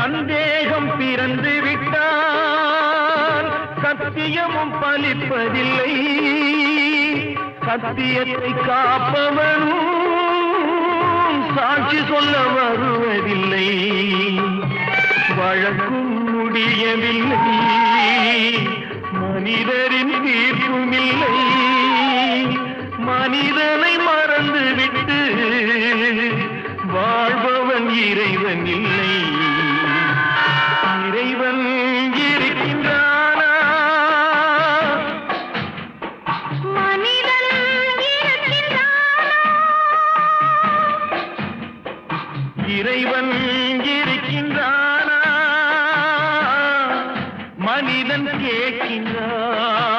சந்தேகம் பிறந்து விட்டால் சத்தியமும் பலிப்பதில்லை. சத்தியத்தை காப்பவனும் சாட்சி சொல்ல வருவதில்லை. வழக்கும் முடியவில்லை, மனிதரின் தீர்ப்பும் இல்லை. மனிதனை மறந்துவிட்டு வாழ்பவன் இறைவன் இல்லை. இறைவன் இருக்கின்றானா? மனிதன் இருக்கின்றானா? இறைவன் இருக்கின்றானா? மனிதன் கேட்கின்றான்.